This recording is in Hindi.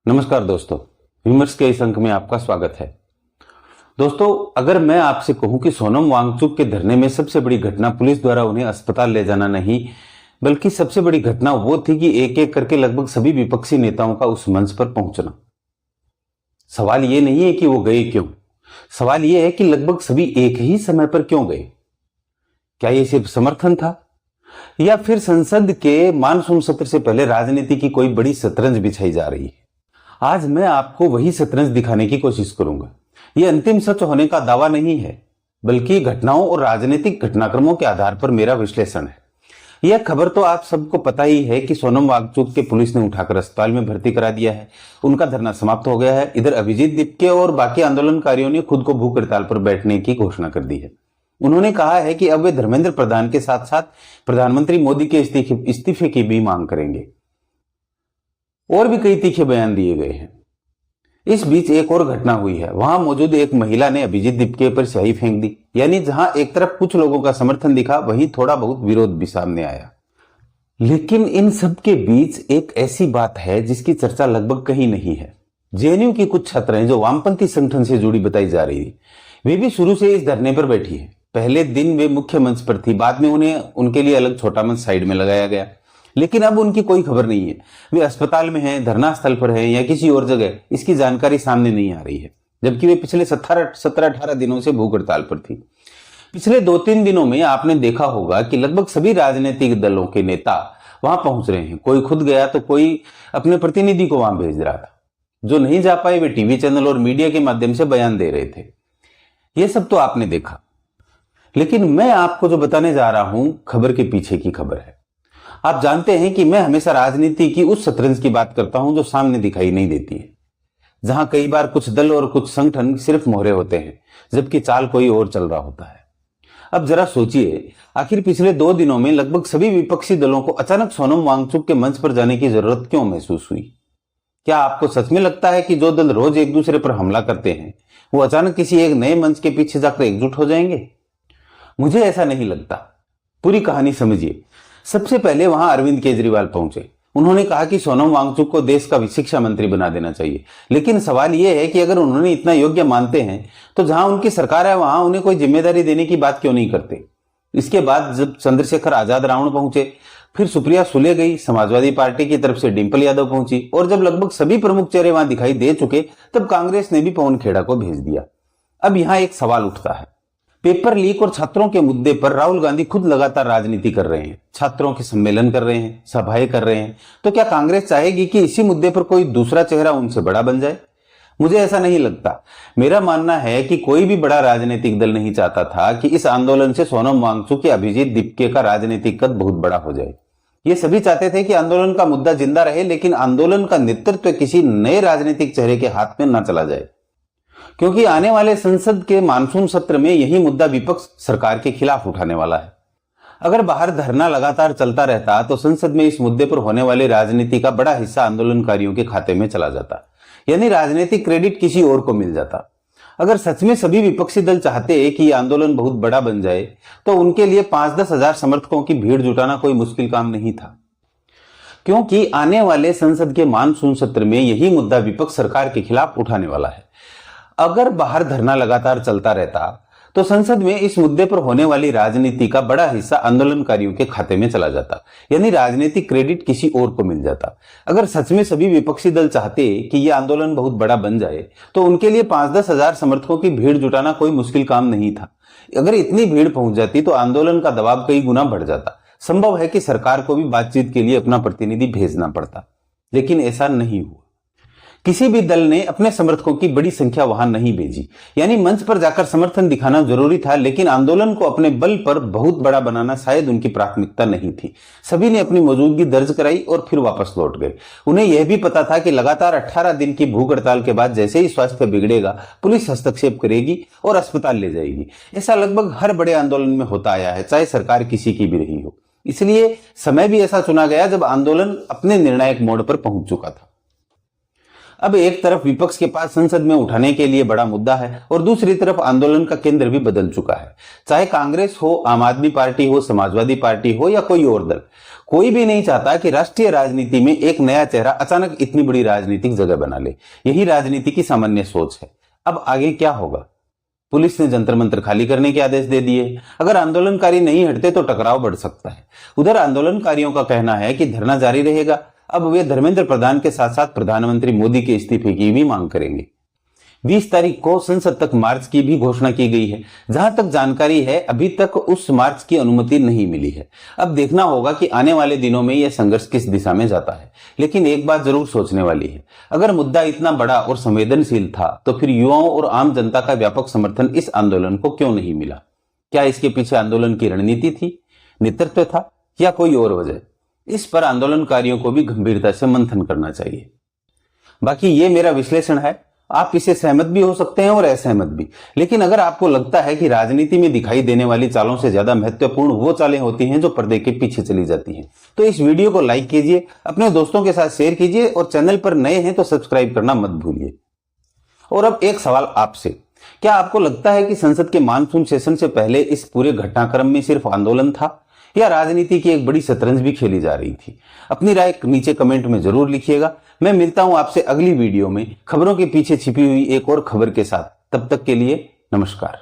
नमस्कार दोस्तों, विमर्श के इस अंक में आपका स्वागत है। दोस्तों, अगर मैं आपसे कहूं कि सोनम वांगचुक के धरने में सबसे बड़ी घटना पुलिस द्वारा उन्हें अस्पताल ले जाना नहीं, बल्कि सबसे बड़ी घटना वो थी कि एक एक करके लगभग सभी विपक्षी नेताओं का उस मंच पर पहुंचना। सवाल ये नहीं है कि वो गए क्यों, सवाल ये है कि लगभग सभी एक ही समय पर क्यों गए। क्या ये सिर्फ समर्थन था या फिर संसद के मानसून सत्र से पहले राजनीति की कोई बड़ी शतरंज बिछाई जा रही है? आज मैं आपको वही शतरंज दिखाने की कोशिश करूंगा। यह अंतिम सच होने का दावा नहीं है, बल्कि घटनाओं और राजनीतिक घटनाक्रमों के आधार पर मेरा विश्लेषण है। यह खबर तो आप सबको पता ही है कि सोनम वांगचुक के पुलिस ने उठाकर अस्पताल में भर्ती करा दिया है। उनका धरना समाप्त हो गया है। इधर अभिजीत दीपके और बाकी आंदोलनकारियों ने खुद को भूख हड़ताल पर बैठने की घोषणा कर दी है। उन्होंने कहा है कि अब वे धर्मेंद्र प्रधान के साथ साथ प्रधानमंत्री मोदी के इस्तीफे की भी मांग करेंगे। और भी कई तीखे बयान दिए गए हैं। इस बीच एक और घटना हुई है। वहां मौजूद एक महिला ने अभिजीत दीपके पर स्याही फेंक दी। यानी जहां एक तरफ कुछ लोगों का समर्थन दिखा, वहीं थोड़ा बहुत विरोध भी सामने आया। लेकिन इन सब के बीच एक ऐसी बात है जिसकी चर्चा लगभग कहीं नहीं है। जेएनयू की कुछ छात्राएं जो वामपंथी संगठन से जुड़ी बताई जा रही थी, वे भी शुरू से इस धरने पर बैठी है। पहले दिन वे मुख्य मंच पर थी, बाद में उन्हें उनके लिए अलग छोटा मंच साइड में लगाया गया। लेकिन अब उनकी कोई खबर नहीं है। वे अस्पताल में हैं, धरना स्थल पर हैं या किसी और जगह, इसकी जानकारी सामने नहीं आ रही है। जबकि वे पिछले 17-18 दिनों से भूख हड़ताल पर थी। पिछले 2-3 दिनों में आपने देखा होगा कि लगभग सभी राजनीतिक दलों के नेता वहां पहुंच रहे हैं। कोई खुद गया तो कोई अपने प्रतिनिधि को वहां भेज रहा था। जो नहीं जा पाए वे टीवी चैनल और मीडिया के माध्यम से बयान दे रहे थे। ये सब तो आपने देखा। लेकिन मैं आपको जो बताने जा रहा हूं, खबर के पीछे की खबर है। आप जानते हैं कि मैं हमेशा राजनीति की उस शतरंज की बात करता हूं जो सामने दिखाई नहीं देती है, जहां कई बार कुछ दल और कुछ संगठन सिर्फ मोहरे होते हैं, जबकि चाल कोई और चल रहा होता है। अब जरा सोचिए, आखिर पिछले 2 दिनों में लगभग सभी विपक्षी दलों को अचानक सोनम वांगचुक के मंच पर जाने की जरूरत क्यों महसूस हुई? क्या आपको सच में लगता है कि जो दल रोज एक दूसरे पर हमला करते हैं, वो अचानक किसी एक नए मंच के पीछे जाकर एकजुट हो जाएंगे? मुझे ऐसा नहीं लगता। पूरी कहानी समझिए। सबसे पहले वहां अरविंद केजरीवाल पहुंचे। उन्होंने कहा कि सोनम वांगचुक को देश का शिक्षा मंत्री बना देना चाहिए। लेकिन सवाल यह है कि अगर उन्होंने इतना योग्य मानते हैं, तो जहां उनकी सरकार है वहां उन्हें कोई जिम्मेदारी देने की बात क्यों नहीं करते? इसके बाद जब चंद्रशेखर आजाद रावण पहुंचे, फिर सुप्रिया सुले गई, समाजवादी पार्टी की तरफ से डिंपल यादव पहुंची, और जब लगभग सभी प्रमुख चेहरे वहां दिखाई दे चुके, तब कांग्रेस ने भी पवन खेड़ा को भेज दिया। अब यहां एक सवाल उठता है। पेपर लीक और छात्रों के मुद्दे पर राहुल गांधी खुद लगातार राजनीति कर रहे हैं, छात्रों के सम्मेलन कर रहे हैं, सभाएं कर रहे हैं। तो क्या कांग्रेस चाहेगी कि इसी मुद्दे पर कोई दूसरा चेहरा उनसे बड़ा बन जाए? मुझे ऐसा नहीं लगता। मेरा मानना है कि कोई भी बड़ा राजनीतिक दल नहीं चाहता था कि इस आंदोलन से सोनम वांगचुक या अभिजीत दीपके का राजनीतिक कद बहुत बड़ा हो जाए। ये सभी चाहते थे कि आंदोलन का मुद्दा जिंदा रहे, लेकिन आंदोलन का नेतृत्व किसी नए राजनीतिक चेहरे के हाथ में न चला जाए। क्योंकि आने वाले संसद के मानसून सत्र में यही मुद्दा विपक्ष सरकार के खिलाफ उठाने वाला है। अगर बाहर धरना लगातार चलता रहता तो संसद में इस मुद्दे पर होने वाली राजनीति का बड़ा हिस्सा आंदोलनकारियों के खाते में चला जाता, यानी राजनीतिक क्रेडिट किसी और को मिल जाता। अगर सच में सभी विपक्षी दल चाहते कि यह आंदोलन बहुत बड़ा बन जाए, तो उनके लिए 5-10 हजार समर्थकों की भीड़ जुटाना कोई मुश्किल काम नहीं था। क्योंकि आने वाले संसद के मानसून सत्र में यही मुद्दा विपक्ष सरकार के खिलाफ उठाने वाला है। अगर बाहर धरना लगातार चलता रहता तो संसद में इस मुद्दे पर होने वाली राजनीति का बड़ा हिस्सा आंदोलनकारियों के खाते में चला जाता, यानी राजनीतिक क्रेडिट किसी और को मिल जाता। अगर सच में सभी विपक्षी दल चाहते कि यह आंदोलन बहुत बड़ा बन जाए, तो उनके लिए 5-10 हजार समर्थकों की भीड़ जुटाना कोई मुश्किल काम नहीं था। अगर इतनी भीड़ पहुंच जाती तो आंदोलन का दबाव कई गुना बढ़ जाता। संभव है कि सरकार को भी बातचीत के लिए अपना प्रतिनिधि भेजना पड़ता, लेकिन ऐसा नहीं हुआ। किसी भी दल ने अपने समर्थकों की बड़ी संख्या वहां नहीं भेजी। यानी मंच पर जाकर समर्थन दिखाना जरूरी था, लेकिन आंदोलन को अपने बल पर बहुत बड़ा बनाना शायद उनकी प्राथमिकता नहीं थी। सभी ने अपनी मौजूदगी दर्ज कराई और फिर वापस लौट गए। उन्हें यह भी पता था कि लगातार 18 दिन की भूख हड़ताल के बाद जैसे ही स्वास्थ्य बिगड़ेगा, पुलिस हस्तक्षेप करेगी और अस्पताल ले जाएगी। ऐसा लगभग हर बड़े आंदोलन में होता आया है, चाहे सरकार किसी की भी रही हो। इसलिए समय भी ऐसा चुना गया जब आंदोलन अपने निर्णायक मोड़ पर पहुंच चुका था। अब एक तरफ विपक्ष के पास संसद में उठाने के लिए बड़ा मुद्दा है और दूसरी तरफ आंदोलन का केंद्र भी बदल चुका है। चाहे कांग्रेस हो, आम आदमी पार्टी हो, समाजवादी पार्टी हो या कोई और दल, कोई भी नहीं चाहता कि राष्ट्रीय राजनीति में एक नया चेहरा अचानक इतनी बड़ी राजनीतिक जगह बना ले। यही राजनीति की सामान्य सोच है। अब आगे क्या होगा? पुलिस ने जंतर मंतर खाली करने के आदेश दे दिए। अगर आंदोलनकारी नहीं हटते तो टकराव बढ़ सकता है। उधर आंदोलनकारियों का कहना है कि धरना जारी रहेगा। अब वे धर्मेंद्र प्रधान के साथ साथ प्रधानमंत्री मोदी के इस्तीफे की भी मांग करेंगे। 20 तारीख को संसद तक मार्च की भी घोषणा की गई है। जहां तक जानकारी है, अभी तक उस मार्च की अनुमति नहीं मिली है। अब देखना होगा कि आने वाले दिनों में यह संघर्ष किस दिशा में जाता है। लेकिन एक बात जरूर सोचने वाली है, अगर मुद्दा इतना बड़ा और संवेदनशील था तो फिर युवाओं और आम जनता का व्यापक समर्थन इस आंदोलन को क्यों नहीं मिला? क्या इसके पीछे आंदोलन की रणनीति थी, नेतृत्व था या कोई और वजह? इस पर आंदोलनकारियों को भी गंभीरता से मंथन करना चाहिए। बाकी ये मेरा विश्लेषण है, आप इसे सहमत भी हो सकते हैं और असहमत भी। लेकिन अगर आपको लगता है कि राजनीति में दिखाई देने वाली चालों से ज्यादा महत्वपूर्ण वो चालें होती हैं जो पर्दे के पीछे चली जाती हैं, तो इस वीडियो को लाइक कीजिए, अपने दोस्तों के साथ शेयर कीजिए और चैनल पर नए हैं तो सब्सक्राइब करना मत भूलिए। और अब एक सवाल आपसे, क्या आपको लगता है कि संसद के मानसून सेशन से पहले इस पूरे घटनाक्रम में सिर्फ आंदोलन था या राजनीति की एक बड़ी शतरंज भी खेली जा रही थी? अपनी राय नीचे कमेंट में जरूर लिखिएगा। मैं मिलता हूं आपसे अगली वीडियो में खबरों के पीछे छिपी हुई एक और खबर के साथ। तब तक के लिए नमस्कार।